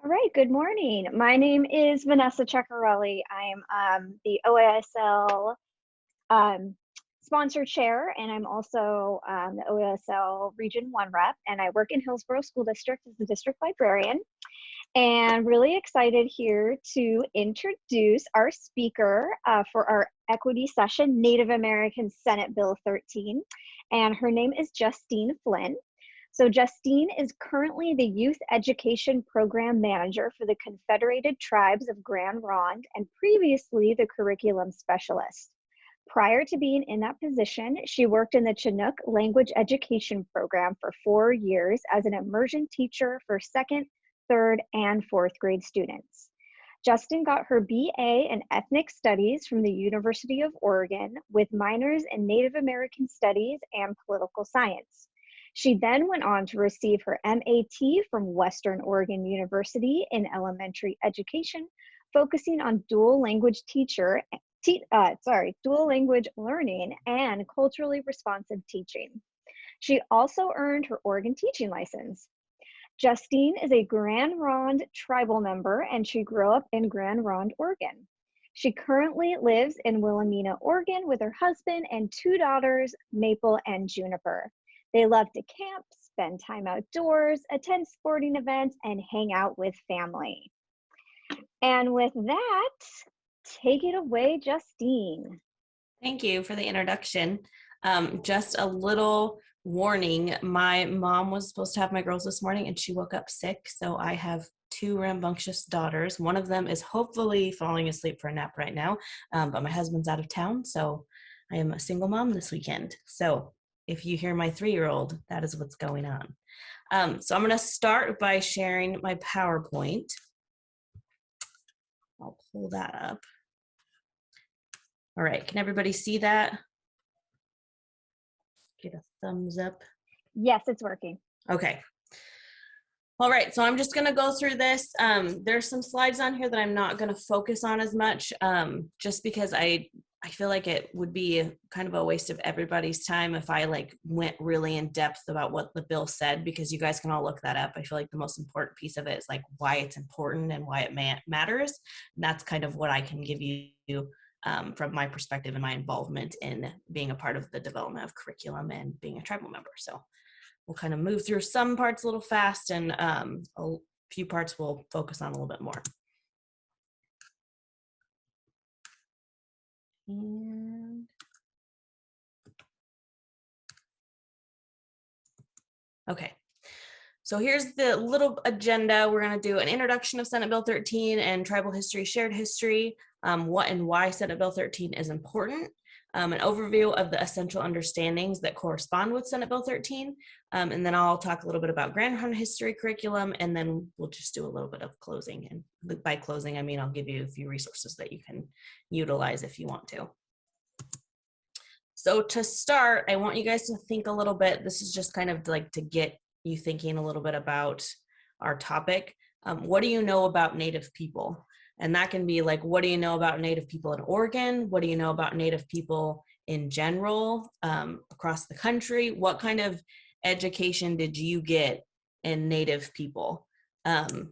All right, good morning. My name is Vanessa Ceccarelli. I'm the OASL um, sponsor chair, and I'm also the OASL Region 1 rep, and I work in Hillsborough School District as the district librarian. And really excited here to introduce our speaker for our equity session, Native American Senate Bill 13. And her name is Justine Flynn. So Justine is currently the Youth Education Program Manager for the Confederated Tribes of Grand Ronde and previously the Curriculum Specialist. Prior to being in that position, she worked in the Chinook Language Education Program for 4 years as an immersion teacher for second, third, and fourth grade students. Justin got her BA in Ethnic Studies from the University of Oregon with minors in Native American Studies and Political Science. She then went on to receive her MAT from Western Oregon University in elementary education, focusing on dual language learning and culturally responsive teaching. She also earned her Oregon teaching license. Justine is a Grand Ronde tribal member and she grew up in Grand Ronde, Oregon. She currently lives in Wilhelmina, Oregon with her husband and 2 daughters, Maple and Juniper. They love to camp, spend time outdoors, attend sporting events, and hang out with family. And with that, take it away, Justine. Thank you for the introduction. Just a little warning, my mom was supposed to have my girls this morning and she woke up sick, so I have 2 rambunctious daughters. One of them is hopefully falling asleep for a nap right now, but my husband's out of town, so I am a single mom this weekend. So if you hear my 3-year-old, that is what's going on. So I'm going to start by sharing my PowerPoint. I'll pull that up. All right, can everybody see that? Get a thumbs up. Yes, it's working. Okay. All right, so I'm just going to go through this. There's some slides on here that I'm not going to focus on as much, just because I feel like it would be kind of a waste of everybody's time if I went really in depth about what the bill said, because you guys can all look that up. I feel like the most important piece of it is why it's important and why it matters. And that's kind of what I can give you from my perspective and my involvement in being a part of the development of curriculum and being a tribal member. So we'll kind of move through some parts a little fast, and a few parts we'll focus on a little bit more. And okay, so here's the little agenda. We're going to do an introduction of Senate Bill 13 and tribal history, shared history, what and why Senate Bill 13 is important, an overview of the essential understandings that correspond with Senate Bill 13, and then I'll talk a little bit about Grand Ronde history curriculum, and then we'll just do a little bit of closing. And by closing, I mean I'll give you a few resources that you can utilize if you want to. So to start, I want you guys to think a little bit. This is just kind of to get you thinking a little bit about our topic. What do you know about Native people? And that can be what do you know about Native people in Oregon? What do you know about Native people in general across the country? What kind of education did you get in Native people? And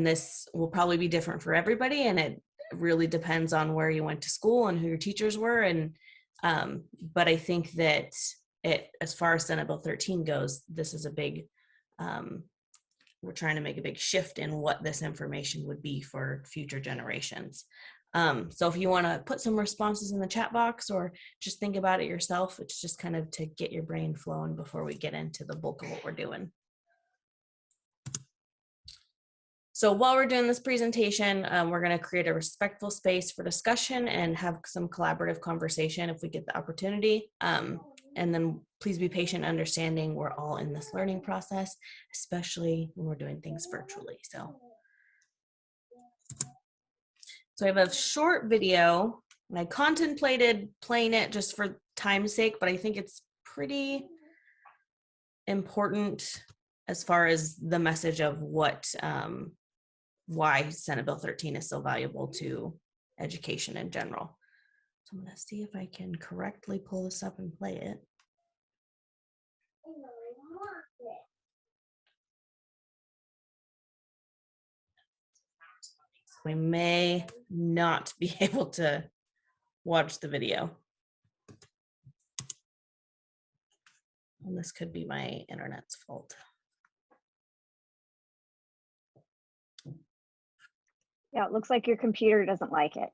this will probably be different for everybody, and it really depends on where you went to school and who your teachers were. And but I think that as far as Senate Bill 13 goes, this is a big, we're trying to make a big shift in what this information would be for future generations. So if you want to put some responses in the chat box or just think about it yourself, it's just kind of to get your brain flowing before we get into the bulk of what we're doing. So while we're doing this presentation, we're going to create a respectful space for discussion and have some collaborative conversation if we get the opportunity. And then please be patient, understanding we're all in this learning process, especially when we're doing things virtually. So I have a short video, and I contemplated playing it just for time's sake, but I think it's pretty important as far as the message of what why Senate Bill 13 is so valuable to education in general. So I'm going to see if I can correctly pull this up and play it. We may not be able to watch the video. And this could be my internet's fault. Yeah, it looks like your computer doesn't like it.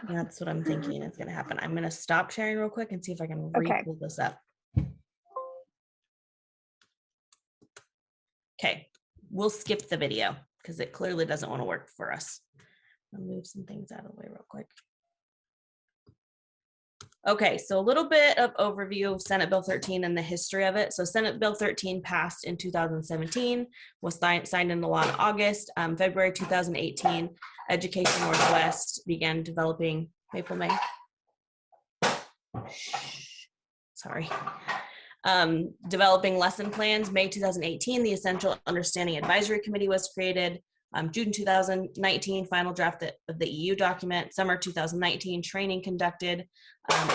That's what I'm thinking is going to happen. I'm going to stop sharing real quick and see if I can Okay. re-pull this up. Okay, we'll skip the video because it clearly doesn't want to work for us. I'll move some things out of the way real quick. Okay, so a little bit of overview of Senate Bill 13 and the history of it. So Senate Bill 13 passed in 2017, was signed into law in August. February 2018, Education Northwest began developing, Maple May. Sorry. Developing lesson plans. May 2018, the Essential Understanding Advisory Committee was created. June 2019, final draft of the EU document. Summer 2019, training conducted.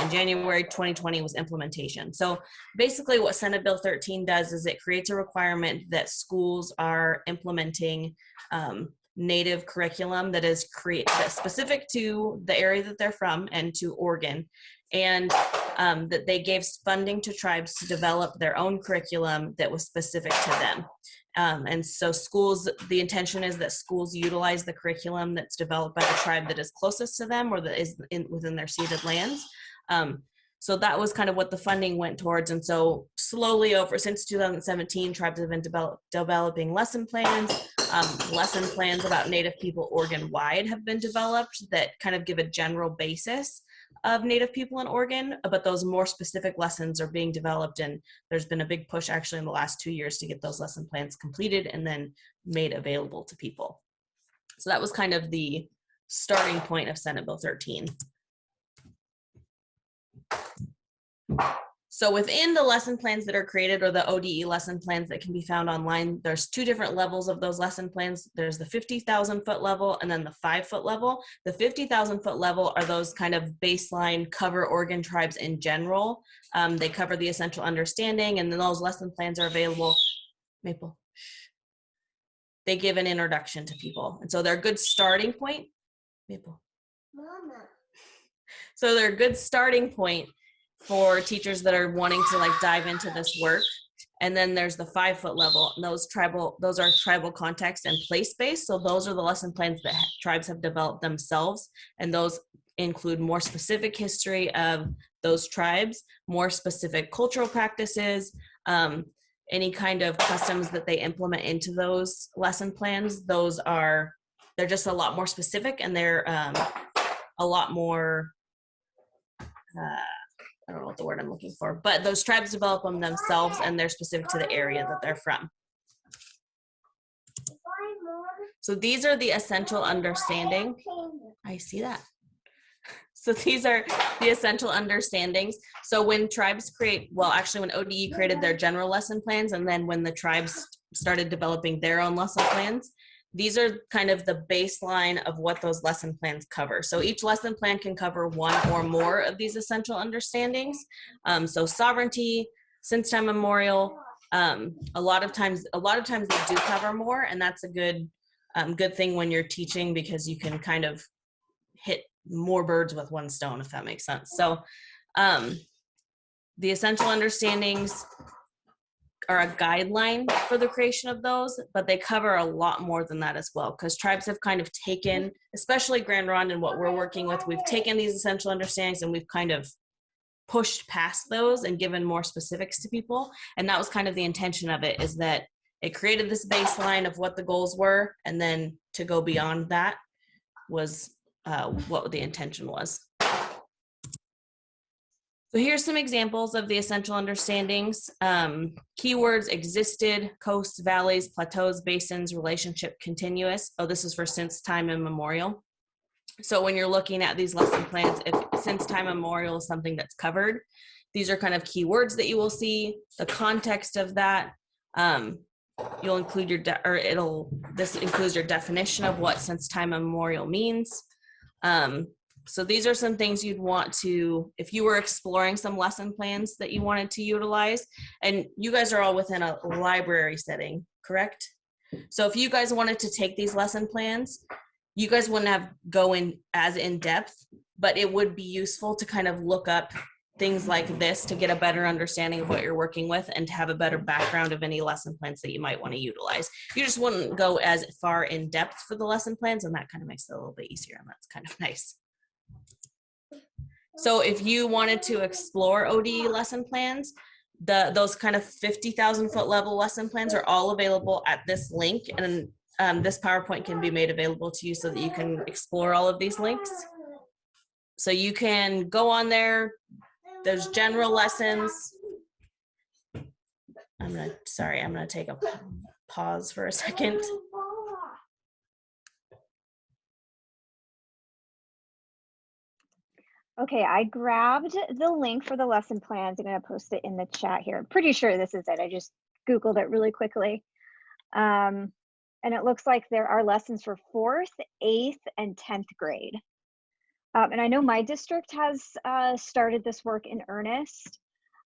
In January 2020 was implementation. So basically what Senate Bill 13 does is it creates a requirement that schools are implementing native curriculum that is that's specific to the area that they're from and to Oregon, and that they gave funding to tribes to develop their own curriculum that was specific to them. And so schools, the intention is that schools utilize the curriculum that's developed by the tribe that is closest to them or that is within their ceded lands. So that was kind of what the funding went towards. And so slowly over, since 2017, tribes have been developing lesson plans. Lesson plans about Native people Oregon-wide have been developed that kind of give a general basis of Native people in Oregon, but those more specific lessons are being developed, and there's been a big push actually in the last 2 years to get those lesson plans completed and then made available to people. So that was kind of the starting point of Senate Bill 13. So within the lesson plans that are created, or the ODE lesson plans that can be found online, there's two different levels of those lesson plans. There's the 50,000 foot level and then the 5 foot level. The 50,000 foot level are those kind of baseline cover Oregon tribes in general. They cover the essential understanding, and then those lesson plans are available. Maple. They give an introduction to people. And so they're a good starting point. Maple. Mama. So they're a good starting point for teachers that are wanting to like dive into this work. And then there's the 5 foot level, and those are tribal context and place-based. So those are the lesson plans that tribes have developed themselves, and those include more specific history of those tribes, more specific cultural practices, any kind of customs that they implement into those lesson plans. They're just a lot more specific, and they're a lot more I don't know what the word I'm looking for, but those tribes develop them themselves, and they're specific to the area that they're from. So these are the essential understanding. I see that. So these are the essential understandings. So when tribes create, well, actually when ODE created their general lesson plans, and then when the tribes started developing their own lesson plans, these are kind of the baseline of what those lesson plans cover. So each lesson plan can cover one or more of these essential understandings. So sovereignty, since time immemorial, a lot of times they do cover more, and that's a good thing when you're teaching, because you can kind of hit more birds with one stone, if that makes sense. So the essential understandings are a guideline for the creation of those, but they cover a lot more than that as well, because tribes have kind of taken, especially Grand Ronde and what we're working with, we've taken these essential understandings and we've kind of pushed past those and given more specifics to people. And that was kind of the intention of it, is that it created this baseline of what the goals were, and then to go beyond that was what the intention was. So here's some examples of the essential understandings. Keywords: existed, coasts, valleys, plateaus, basins, relationship, continuous. Oh, this is for since time immemorial. So when you're looking at these lesson plans, if since time immemorial is something that's covered, these are kind of keywords that you will see. The context of that, you'll include this includes your definition of what since time immemorial means. So these are some things you'd want to, if you were exploring some lesson plans that you wanted to utilize, and you guys are all within a library setting, correct? So if you guys wanted to take these lesson plans, you guys wouldn't have go in as in depth, but it would be useful to kind of look up things like this to get a better understanding of what you're working with and to have a better background of any lesson plans that you might want to utilize. You just wouldn't go as far in depth for the lesson plans, and that kind of makes it a little bit easier, and that's kind of nice. So if you wanted to explore ODE lesson plans, those kind of 50,000 foot level lesson plans are all available at this link, and this PowerPoint can be made available to you so that you can explore all of these links. So you can go on there. There's general lessons. I'm gonna take a pause for a second. Okay, I grabbed the link for the lesson plans. I'm going to post it in the chat here. I'm pretty sure this is it. I just Googled it really quickly. And it looks like there are lessons for 4th, 8th, and 10th grade. And I know my district has started this work in earnest.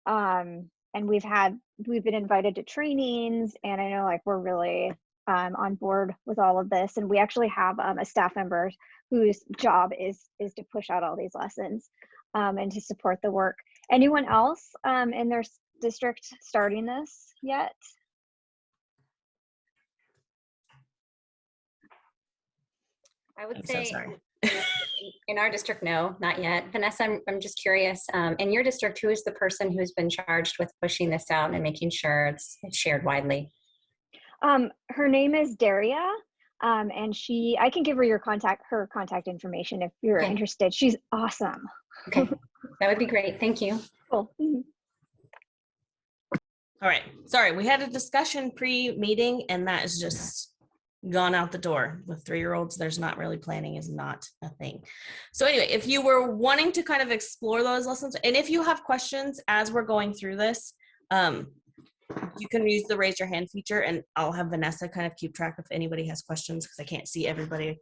And we've been invited to trainings, and I know like we're really on board with all of this. And we actually have a staff member whose job is to push out all these lessons and to support the work. Anyone else in their district starting this yet? I would I'm say so sorry. in our district, no, not yet. Vanessa, I'm just curious, in your district, who is the person who's been charged with pushing this out and making sure it's shared widely? Her name is Daria, and I can give her her contact information if you're interested. She's awesome. Okay, that would be great. Thank you. Cool. All right, sorry, we had a discussion pre-meeting, and that is just gone out the door. With 3-year-olds, there's not really planning is not a thing. So anyway, if you were wanting to kind of explore those lessons, and if you have questions as we're going through this, you can use the raise your hand feature, and I'll have Vanessa kind of keep track if anybody has questions, because I can't see everybody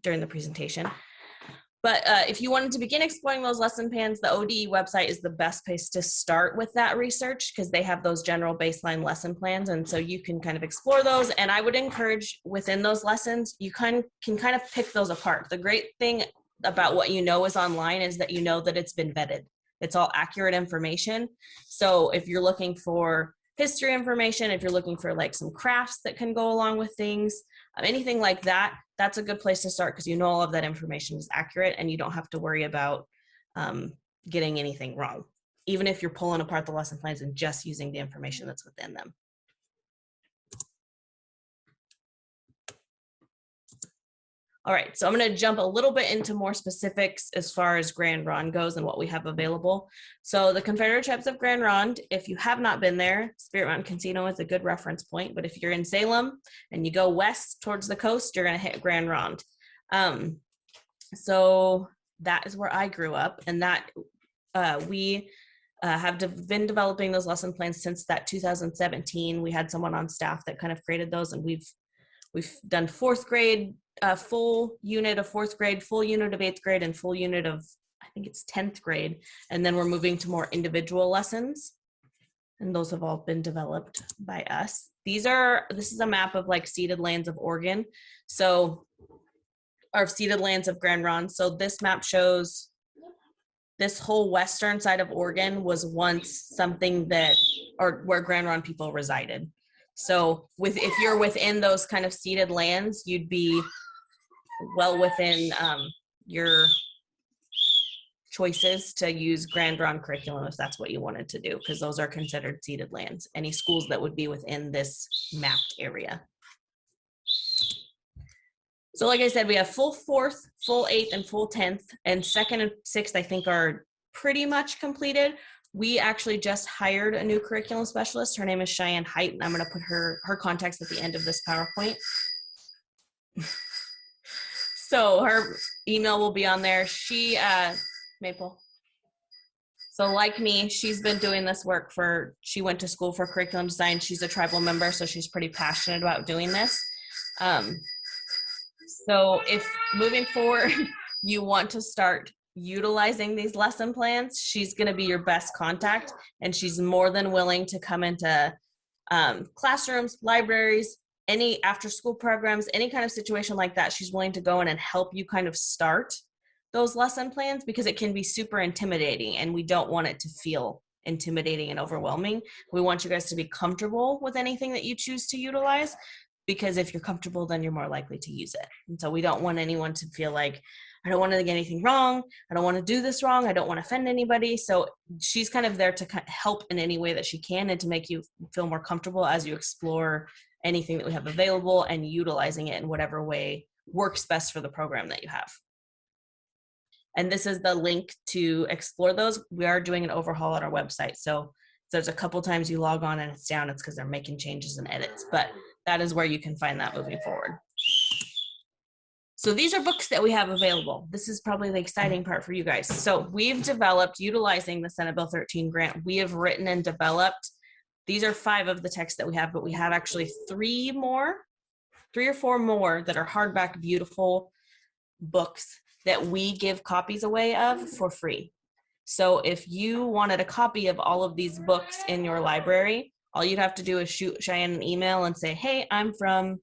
during the presentation. But if you wanted to begin exploring those lesson plans, the ODE website is the best place to start with that research, because they have those general baseline lesson plans. And so you can kind of explore those. And I would encourage within those lessons, you can kind of pick those apart. The great thing about what you know is online is that you know that it's been vetted. It's all accurate information. So if you're looking for history information, if you're looking for like some crafts that can go along with things, anything like that, that's a good place to start, because you know all of that information is accurate and you don't have to worry about getting anything wrong, even if you're pulling apart the lesson plans and just using the information that's within them. All right, so I'm going to jump a little bit into more specifics as far as Grand Ronde goes and what we have available. So the Confederate Tribes of Grand Ronde, if you have not been there, Spirit Mountain Casino is a good reference point. But if you're in Salem and you go west towards the coast, you're going to hit Grand Ronde. So that is where I grew up, and that we have been developing those lesson plans since that 2017. We had someone on staff that kind of created those, and we've done 4th grade, full unit of 4th grade, full unit of 8th grade, and full unit of, I think it's 10th grade. And then we're moving to more individual lessons. And those have all been developed by us. This is a map of like ceded lands of Oregon. So, or ceded lands of Grand Ronde. So this map shows this whole western side of Oregon was once something where Grand Ronde people resided. So if you're within those kind of ceded lands, you'd be well within your choices to use Grand Ronde curriculum if that's what you wanted to do, because those are considered ceded lands. Any schools that would be within this mapped area. So like I said, we have full 4th, full 8th, and full 10th, and 2nd and 6th I think are pretty much completed. We actually just hired a new curriculum specialist. Her name is Cheyenne Height, and I'm going to put her contacts at the end of this PowerPoint. So her email will be on there. She, Maple. So like me, she's been doing this work she went to school for curriculum design. She's a tribal member, so she's pretty passionate about doing this. So if moving forward, you want to start utilizing these lesson plans, she's going to be your best contact, and she's more than willing to come into classrooms, libraries, any after school programs, any kind of situation like that, she's willing to go in and help you kind of start those lesson plans, because it can be super intimidating and we don't want it to feel intimidating and overwhelming. We want you guys to be comfortable with anything that you choose to utilize, because if you're comfortable, then you're more likely to use it. And so we don't want anyone to feel like, I don't want to get anything wrong. I don't want to do this wrong. I don't want to offend anybody. So she's kind of there to help in any way that she can and to make you feel more comfortable as you explore anything that we have available and utilizing it in whatever way works best for the program that you have. And this is the link to explore those. We are doing an overhaul on our website. So there's a couple times you log on and it's down, it's because they're making changes and edits, but that is where you can find that moving forward. So these are books that we have available. This is probably the exciting part for you guys. So we've developed, utilizing the Senate Bill 13 grant, we have written and developed, these are 5 of the texts that we have, but we have actually 3 or 4 more that are hardback, beautiful books that we give copies away of for free. So if you wanted a copy of all of these books in your library, all you'd have to do is shoot Cheyenne an email and say, hey, I'm from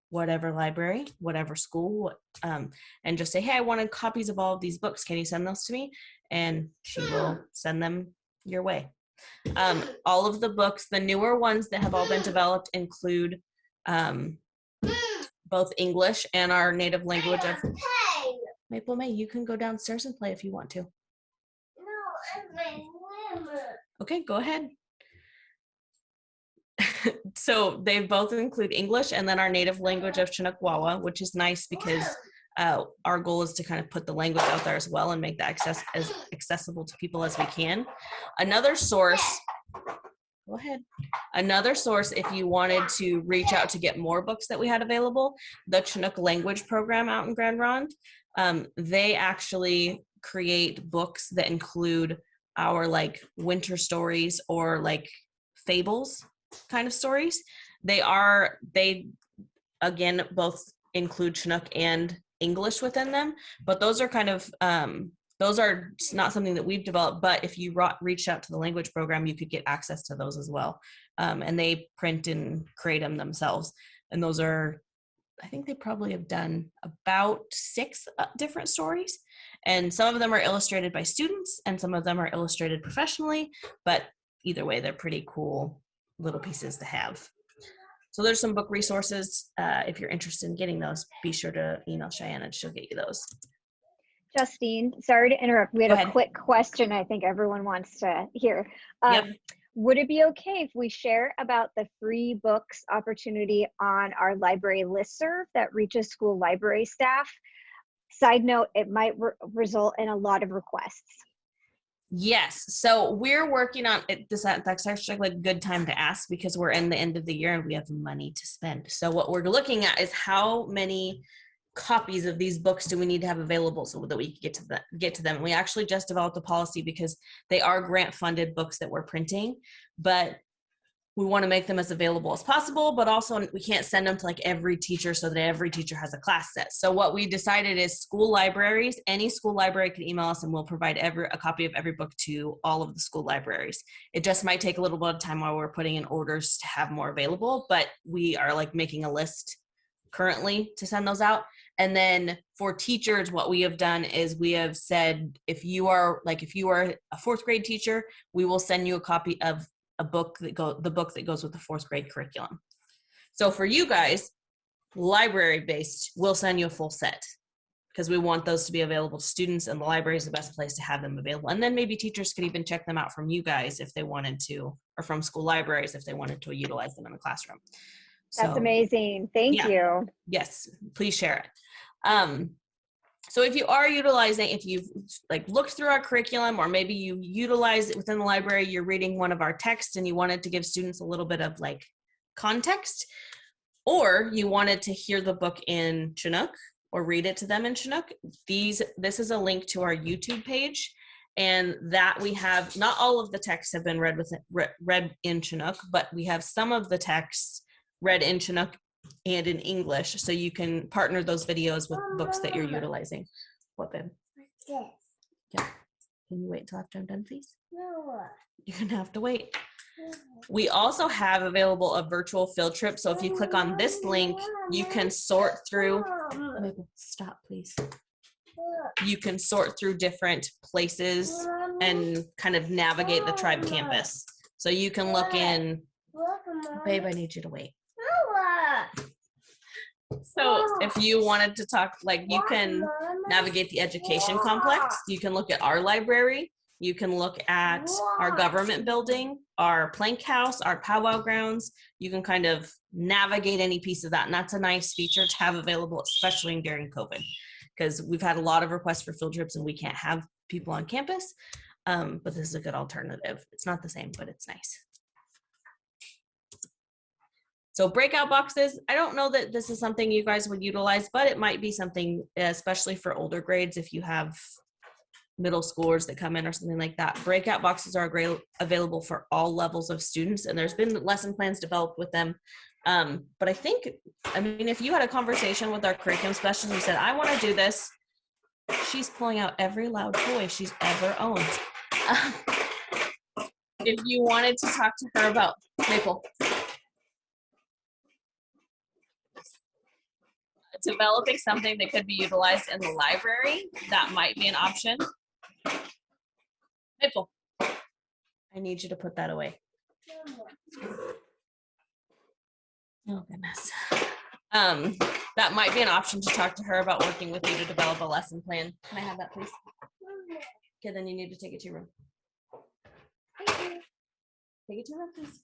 whatever library, whatever school, and just say, hey, I wanted copies of all of these books. Can you send those to me? And she will send them your way. All of the books, the newer ones that have all been developed, include both English and our native language of Maple May. You can go downstairs and play if you want to. Okay, go ahead. So they both include English and then our native language of Chinook Wawa, which is nice because our goal is to kind of put the language out there as well and make that as accessible to people as we can. Another source, go ahead. Another source, if you wanted to reach out to get more books that we had available, the Chinook language program out in Grand Ronde, they actually create books that include our like winter stories or like fables kind of stories. They again both include Chinook and English within them, but those are kind of those are not something that we've developed, but if you reached out to the language program, you could get access to those as well. And they print and create them themselves. And those are, I think they probably have done about 6 different stories. And some of them are illustrated by students and some of them are illustrated professionally, but either way, they're pretty cool little pieces to have. So there's some book resources. If you're interested in getting those, be sure to email Cheyenne and she'll get you those. Justine, sorry to interrupt. We had Go a ahead. quick question I think everyone wants to hear. Yep. Would it be okay if we share about the free books opportunity on our library listserv that reaches school library staff? Side note, it might result in a lot of requests. Yes. So we're working on it. That's actually like a good time to ask because we're in the end of the year and we have money to spend. So what we're looking at is how many copies of these books do we need to have available so that we can get to them. We actually just developed a policy because they are grant funded books that we're printing, but we want to make them as available as possible, but also we can't send them to like every teacher so that every teacher has a class set. So what we decided is school libraries, any school library can email us and we'll provide a copy of every book to all of the school libraries. It just might take a little bit of time while we're putting in orders to have more available, but we are like making a list currently to send those out. And then for teachers, what we have done is we have said, if you are a 4th grade teacher, we will send you a copy of the book that goes with the 4th grade curriculum. So for you guys, library based, we'll send you a full set because we want those to be available to students and the library is the best place to have them available. And then maybe teachers could even check them out from you guys if they wanted to, or from school libraries if they wanted to utilize them in the classroom. That's amazing. Thank you. Yes, please share it. So if you are utilizing, if you've like looked through our curriculum or maybe you utilize it within the library, you're reading one of our texts and you wanted to give students a little bit of like context, or you wanted to hear the book in Chinook or read it to them in Chinook, this is a link to our YouTube page, and that we have, not all of the texts have been read in Chinook, but we have some of the texts read in Chinook and in English, so you can partner those videos with books that you're utilizing. What, babe? Yeah. Can you wait till after I'm done, please? No. You're gonna have to wait. We also have available a virtual field trip. So if you click on this link, you can sort through, stop please. You can sort through different places and kind of navigate the tribe campus. So you can look in, babe, I need you to wait. So if you wanted to talk, like you can navigate the education complex, you can look at our library, you can look at our government building, our plank house, our powwow grounds. You can kind of navigate any piece of that. And that's a nice feature to have available, especially during COVID, because we've had a lot of requests for field trips and we can't have people on campus. But this is a good alternative. It's not the same, but it's nice. So breakout boxes, I don't know that this is something you guys would utilize, but it might be something, especially for older grades, if you have middle schoolers that come in or something like that. Breakout boxes are available for all levels of students, and there's been lesson plans developed with them. But I mean, if you had a conversation with our curriculum specialist and said, I want to do this, she's pulling out every loud toy she's ever owned. If you wanted to talk to her about Maple, developing something that could be utilized in the library, that might be an option. Maple, I need you to put that away. Oh goodness. That might be an option to talk to her about working with you to develop a lesson plan. Can I have that, please? Okay, then you need to take it to your room. Take it to your room, please.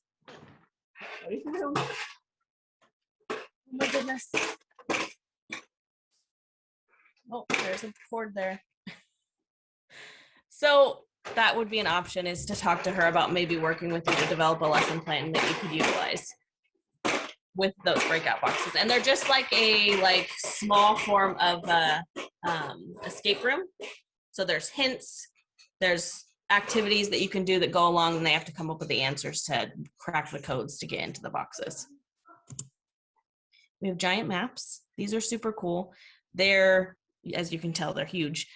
Take it to your room. Oh my goodness. Oh, there's a cord there. So that would be an option, is to talk to her about maybe working with you to develop a lesson plan that you could utilize with those breakout boxes. And they're just like a small form of escape room. So there's hints, there's activities that you can do that go along, and they have to come up with the answers to crack the codes to get into the boxes. We have giant maps. These are super cool. They're, as you can tell, they're huge.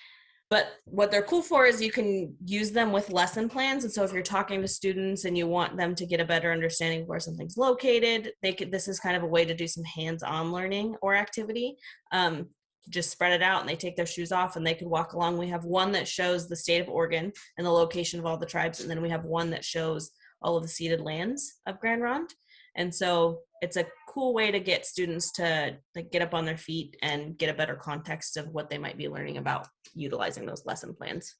But what they're cool for is you can use them with lesson plans. And so if you're talking to students and you want them to get a better understanding of where something's located, this is kind of a way to do some hands-on learning or activity. Just spread it out and they take their shoes off and they can walk along. We have one that shows the state of Oregon and the location of all the tribes. And then we have one that shows all of the ceded lands of Grand Ronde. And so it's a cool way to get students to get up on their feet and get a better context of what they might be learning about utilizing those lesson plans.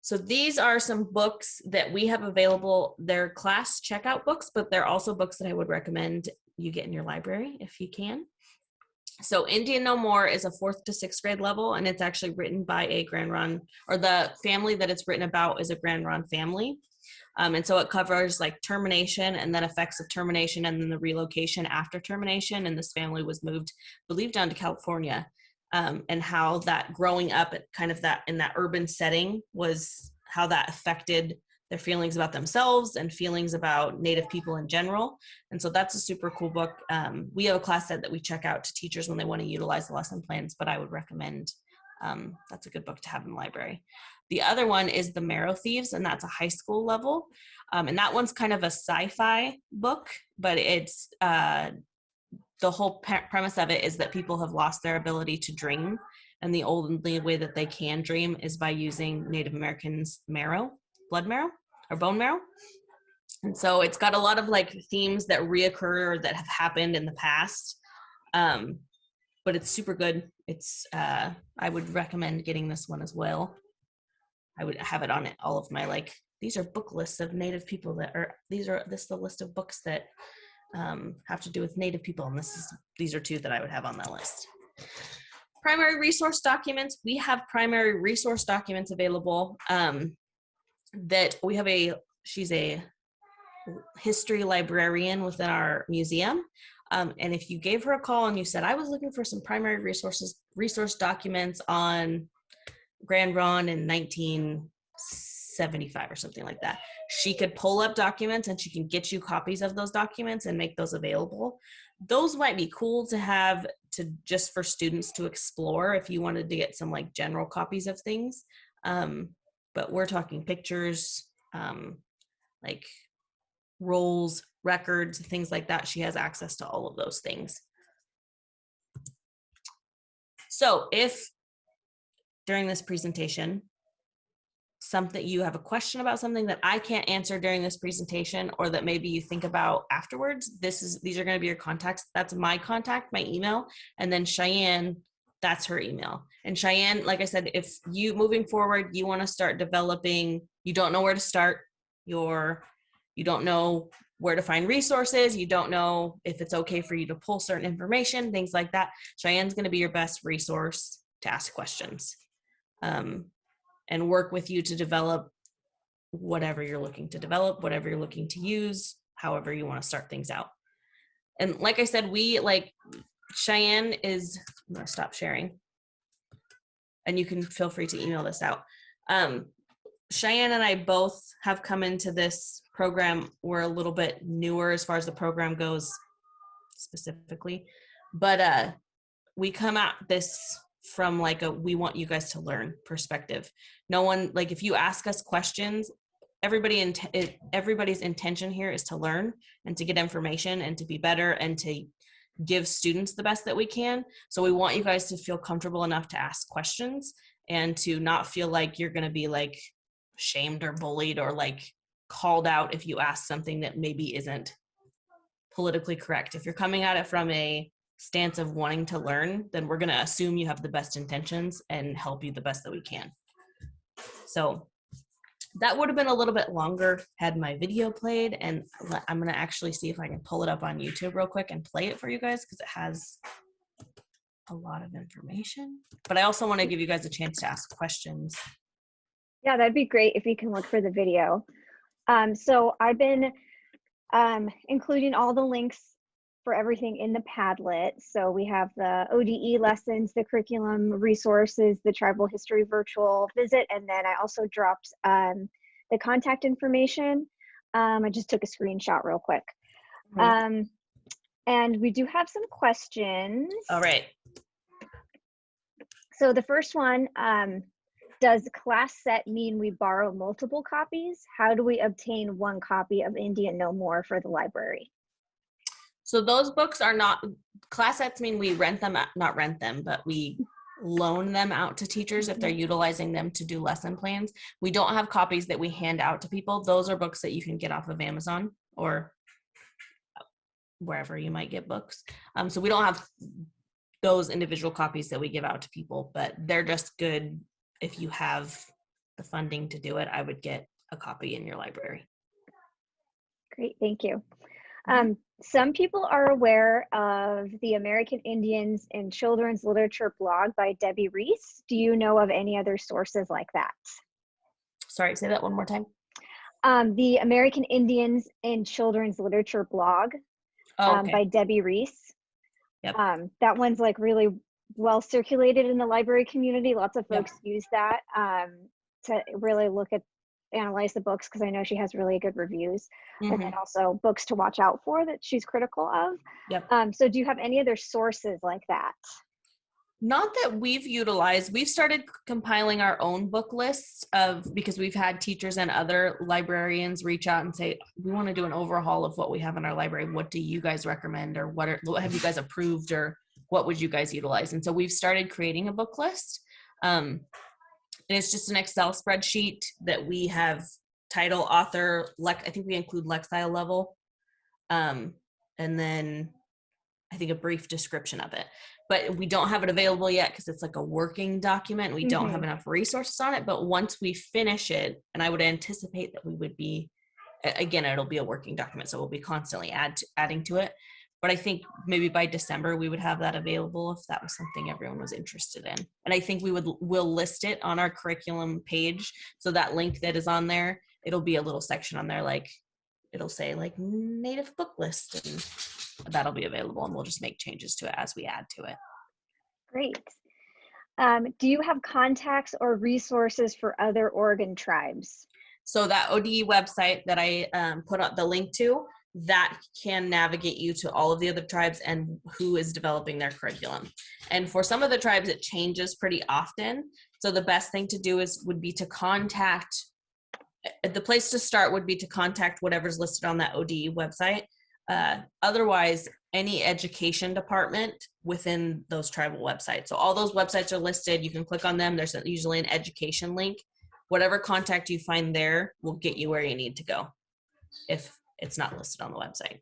So these are some books that we have available. They're class checkout books, but they're also books that I would recommend you get in your library if you can. So Indian No More is a 4th to 6th grade level, and it's actually written by a Grand Ronde, or the family that it's written about is a Grand Ronde family. And so it covers like termination and then effects of termination and then the relocation after termination. And this family was moved, I believe, down to California, and how that growing up at kind of that in that urban setting was how that affected their feelings about themselves and feelings about Native people in general. And so that's a super cool book. We have a class set that we check out to teachers when they want to utilize the lesson plans, but I would recommend that's a good book to have in the library. The other one is The Marrow Thieves, and that's a high school level. And that one's kind of a sci-fi book, but it's the whole premise of it is that people have lost their ability to dream. And the only way that they can dream is by using Native Americans' marrow, blood marrow or bone marrow. And so it's got a lot of like themes that reoccur or that have happened in the past. But it's super good. It's I would recommend getting this one as well. I would have it on it, all of my these are book lists of Native people that are, this is the list of books that have to do with Native people. And these are 2 that I would have on that list. Primary resource documents. We have primary resource documents available that we have she's a history librarian within our museum. And if you gave her a call and you said, I was looking for some primary resource documents on Grand Ronde in 1975 or something like that, she could pull up documents and she can get you copies of those documents and make those available. Those might be cool to have just for students to explore if you wanted to get some general copies of things. But we're talking pictures, like roles, records, things like that. She has access to all of those things. So if during this presentation, something you have a question about something that I can't answer during this presentation, or that maybe you think about afterwards, these are going to be your contacts. That's my contact, my email, and then Cheyenne, that's her email. And Cheyenne, like I said, if you moving forward, you want to start developing, you don't know where to start, you don't know where to find resources, you don't know if it's okay for you to pull certain information, things like that, Cheyenne's going to be your best resource to ask questions. And work with you to develop whatever you're looking to develop, whatever you're looking to use, however you want to start things out. And like I said, Cheyenne is, I'm going to stop sharing. And you can feel free to email this out. Cheyenne and I both have come into this program. We're a little bit newer as far as the program goes specifically, but we come at this from like we want you guys to learn perspective. No one, like if you ask us questions, everybody's intention here is to learn and to get information and to be better and to give students the best that we can. So we want you guys to feel comfortable enough to ask questions and to not feel like you're going to be like shamed or bullied or like called out if you ask something that maybe isn't politically correct. If you're coming at it from a stance of wanting to learn, then we're going to assume you have the best intentions and help you the best that we can. So that would have been a little bit longer had my video played, and I'm going to actually see if I can pull it up on YouTube real quick and play it for you guys because it has a lot of information. But I also want to give you guys a chance to ask questions. Yeah, that'd be great if you can look for the video. So I've been including all the links for everything in the Padlet. So we have the ODE lessons, the curriculum resources, the tribal history virtual visit, and then I also dropped the contact information. I just took a screenshot real quick. And we do have some questions. All right. So the first one, does class set mean we borrow multiple copies? How do we obtain one copy of Indian No More for the library? So those books are not, class sets mean we rent them, not rent them, but we loan them out to teachers if they're utilizing them to do lesson plans. We don't have copies that we hand out to people. Those are books that you can get off of Amazon or wherever you might get books. So we don't have those individual copies that we give out to people, but they're just good. If you have the funding to do it, I would get a copy in your library. Great, thank you. Some people are aware of the American Indians in Children's Literature blog by Debbie Reese. Do you know of any other sources like that? Sorry, say that one more time. The American Indians in Children's Literature blog by Debbie Reese. Yep. That one's like really well circulated in the library community. Lots of folks use that to really analyze the books, because I know she has really good reviews, and then also books to watch out for that she's critical of. So do you have any other sources like that? Not that we've utilized. We've started compiling our own book lists because we've had teachers and other librarians reach out and say, we want to do an overhaul of what we have in our library. What do you guys recommend, or what have you guys approved, or what would you guys utilize? And so we've started creating a book list. And it's just an Excel spreadsheet that we have title, author, I think we include Lexile level, and then I think a brief description of it. But we don't have it available yet because it's like a working document. We don't have enough resources on it. But once we finish it, and I would anticipate that we would be, again, it'll be a working document, so we'll be constantly adding to it. But I think maybe by December we would have that available if that was something everyone was interested in. And I think we'll list it on our curriculum page. So that link that is on there, it'll be a little section on there, like it'll say like Native book list, and that'll be available, and we'll just make changes to it as we add to it. Great. Do you have contacts or resources for other Oregon tribes? So that ODE website that I put up the link to, that can navigate you to all of the other tribes and who is developing their curriculum. And for some of the tribes, it changes pretty often. So the best thing to do would be to contact the place to start would be to contact whatever's listed on that ODE website. Otherwise, any education department within those tribal websites. So all those websites are listed. You can click on them. There's usually an education link. Whatever contact you find there will get you where you need to go if it's not listed on the website.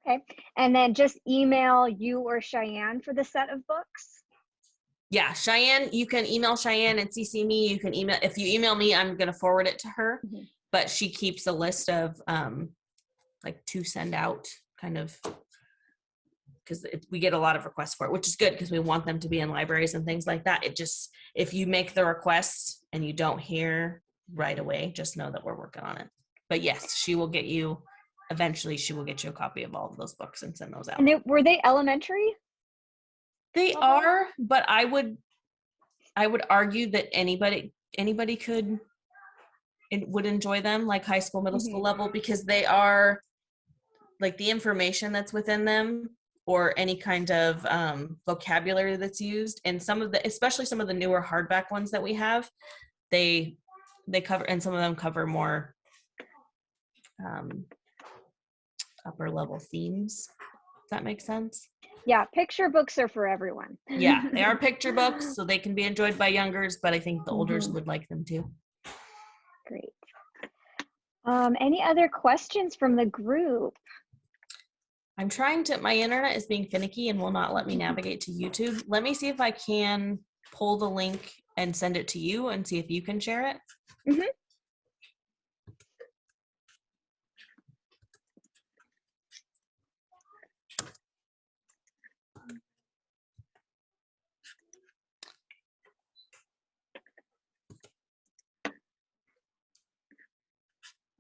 Okay. And then just email you or Cheyenne for the set of books. Yeah, Cheyenne, you can email Cheyenne and CC me. You can email, if you email me, I'm going to forward it to her, but she keeps a list of like to send out kind of, because we get a lot of requests for it, which is good because we want them to be in libraries and things like that. It just, if you make the request and you don't hear right away, just know that we're working on it. But yes, she will get you, eventually she will get you a copy of all of those books and send those out. And were they elementary? They are, but I would argue that anybody would enjoy them, like high school, middle school level, because they are like the information that's within them or any kind of vocabulary that's used. And some of the, especially some of the newer hardback ones that we have, they cover, and some of them cover more upper level themes. Does that make sense? Yeah, picture books are for everyone. Yeah, they are picture books, so they can be enjoyed by youngers, but I think the olders would like them too. Great. Any other questions from the group? I'm trying to, my internet is being finicky and will not let me navigate to YouTube. Let me see if I can pull the link and send it to you and see if you can share it.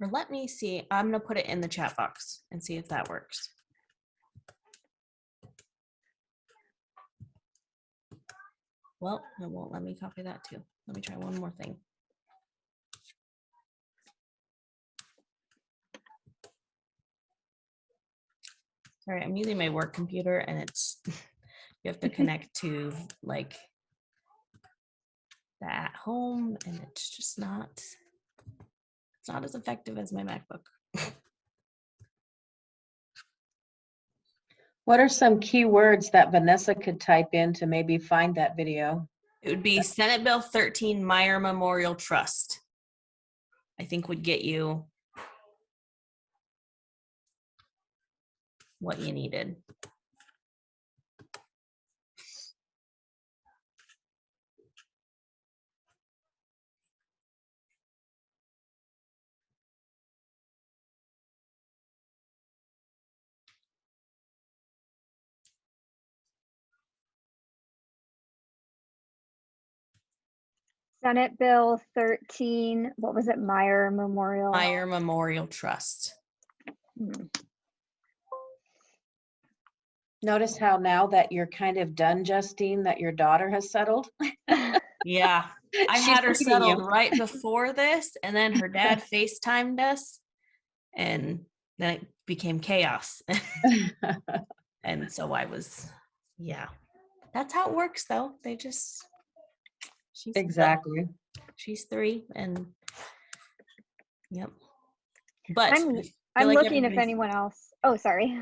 Or let me see, I'm gonna put it in the chat box and see if that works. Well, it won't let me copy that too. Let me try one more thing. Sorry, I'm using my work computer and it's, you have to connect to like the at home and it's just not, it's not as effective as my MacBook. What are some key words that Vanessa could type in to maybe find that video? It would be Senate Bill 13 Meyer Memorial Trust. I think would get you what you needed. Senate Bill 13, what was it? Meyer Memorial. Meyer Memorial Trust. Notice how now that you're kind of done, Justine, that your daughter has settled? Yeah, I She's had her looking at you. settled right before this, and then her dad FaceTimed us, and then it became chaos. And so I was, yeah, that's how it works though. They just, Exactly. she's 3 and yep. But I'm like looking if anyone else. Oh, sorry.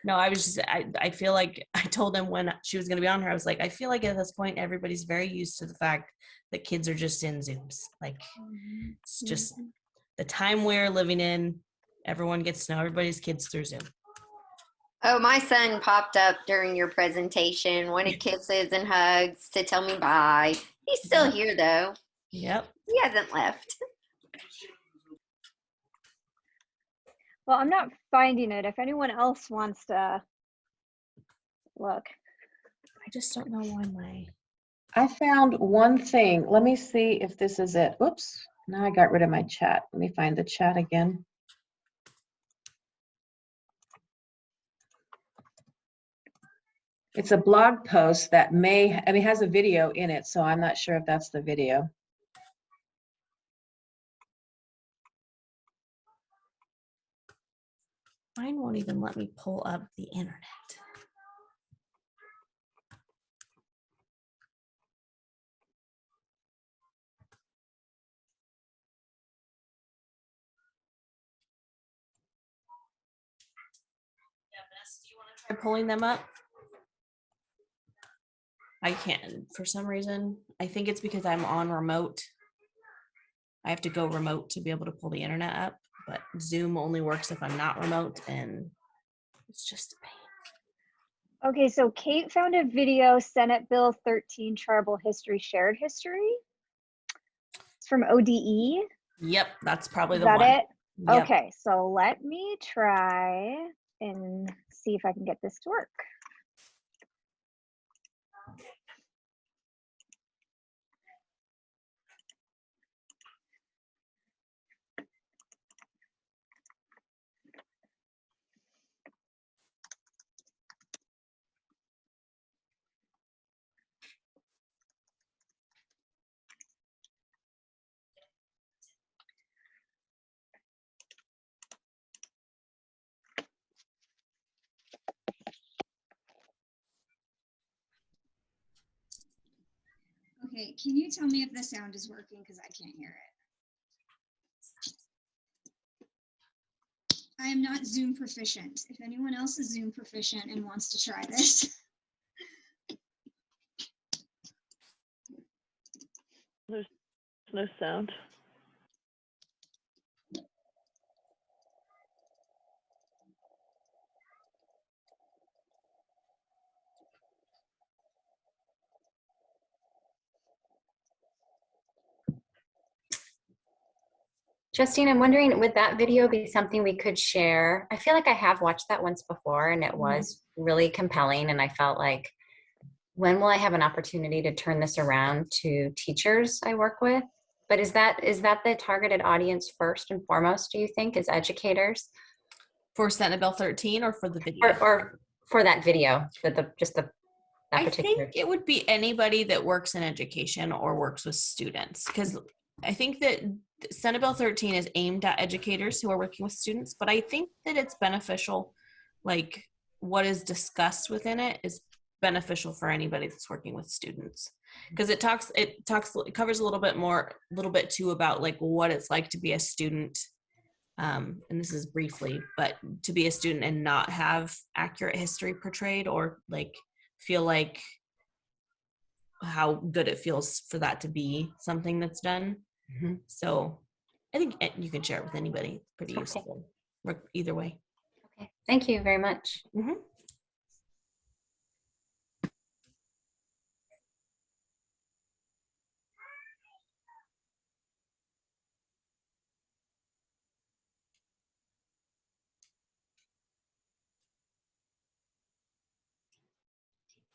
No, I was just, I feel like I told him when she was going to be on here, I was like, I feel like at this point, everybody's very used to the fact that kids are just in Zooms. Like, it's just the time we're living in. Everyone gets to know everybody's kids through Zoom. Oh, my son popped up during your presentation, wanted kisses and hugs to tell me bye. He's still here though. Yep. He hasn't left. Well, I'm not finding it. If anyone else wants to look. I just don't know why my. I found one thing. Let me see if this is it. Oops. Now I got rid of my chat. Let me find the chat again. It's a blog post that has a video in it, so I'm not sure if that's the video. Mine won't even let me pull up the internet. do you want to try pulling them up? I can't for some reason. I think it's because I'm on remote. I have to go remote to be able to pull the internet up, but Zoom only works if I'm not remote, and it's just a pain. Okay, so Kate found a video, Senate Bill 13, Tribal History, Shared History. It's from ODE. Yep, that's probably Is the that one. it? Yep. Okay, so let me try and see if I can get this to work. Okay, can you tell me if the sound is working? Because I can't hear it. I am not Zoom proficient. If anyone else is Zoom proficient and wants to try this. There's no sound. Justine, I'm wondering, would that video be something we could share? I feel like I have watched that once before and it was really compelling. And I felt like, when will I have an opportunity to turn this around to teachers I work with? But is that the targeted audience first and foremost, do you think, is educators? For Senate Bill 13 or for the video? Or for that video, that I particular. think it would be anybody that works in education or works with students, because I think that Senate Bill 13 is aimed at educators who are working with students, but I think that it's beneficial, like what is discussed within it is beneficial for anybody that's working with students, because it covers a little bit too about like what it's like to be a student. And this is briefly, but to be a student and not have accurate history portrayed, or like feel like how good it feels for that to be something that's done. Mm-hmm. So I think you can share it with anybody. It's pretty useful. Work either way. Okay, thank you very much. Mm-hmm.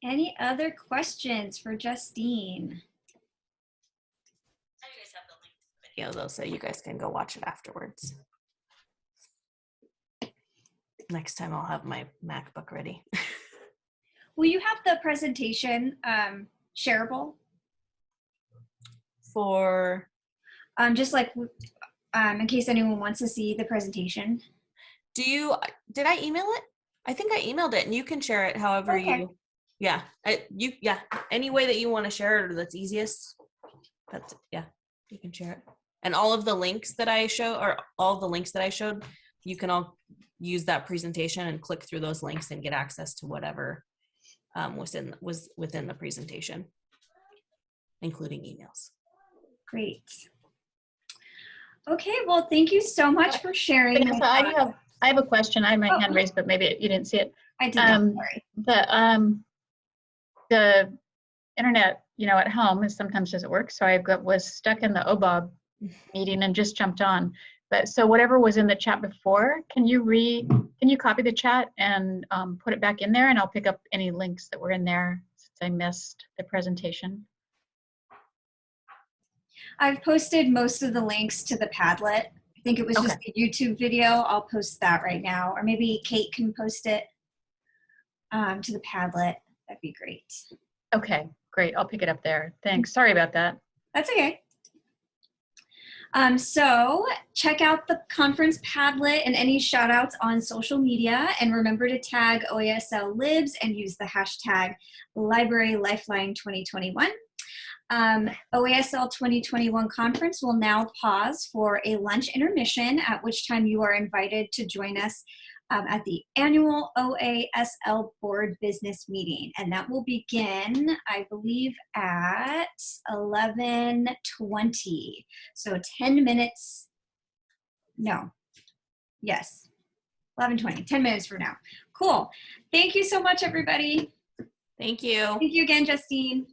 Any other questions for Justine? I guys have the link to the video though, so you guys can go watch it afterwards. Next time I'll have my MacBook ready. Will you have the presentation shareable? For Just like in case anyone wants to see the presentation. did I email it? I think I emailed it, and you can share it however Okay. any way that you want to share it, that's easiest. You can share it. And all of the links that I showed, you can all use that presentation and click through those links and get access to whatever was within the presentation, including emails. Great. Okay, well, thank you so much for sharing. Vanessa, I have a question. I had my Oh, hand raised, but maybe you didn't see it. I did not, sorry. The internet, at home is sometimes doesn't work. So was stuck in the OBOB meeting and just jumped on. But so whatever was in the chat before, can you copy the chat and put it back in there, and I'll pick up any links that were in there since I missed the presentation. I've posted most of the links to the Padlet. I think it was just a YouTube video. I'll post that right now, or maybe Kate can post it to the Padlet. That'd be great. Okay, great. I'll pick it up there. Thanks. Sorry about that. That's okay. So check out the conference Padlet and any shout outs on social media, and remember to tag OASL Libs and use the hashtag Library Lifeline 2021. OASL 2021 conference will now pause for a lunch intermission, at which time you are invited to join us at the annual OASL board business meeting. And that will begin, I believe, at 11:20. So 10 minutes, no, yes, 11:20, 10 minutes from now. Cool. Thank you so much, everybody. Thank you. Thank you again, Justine.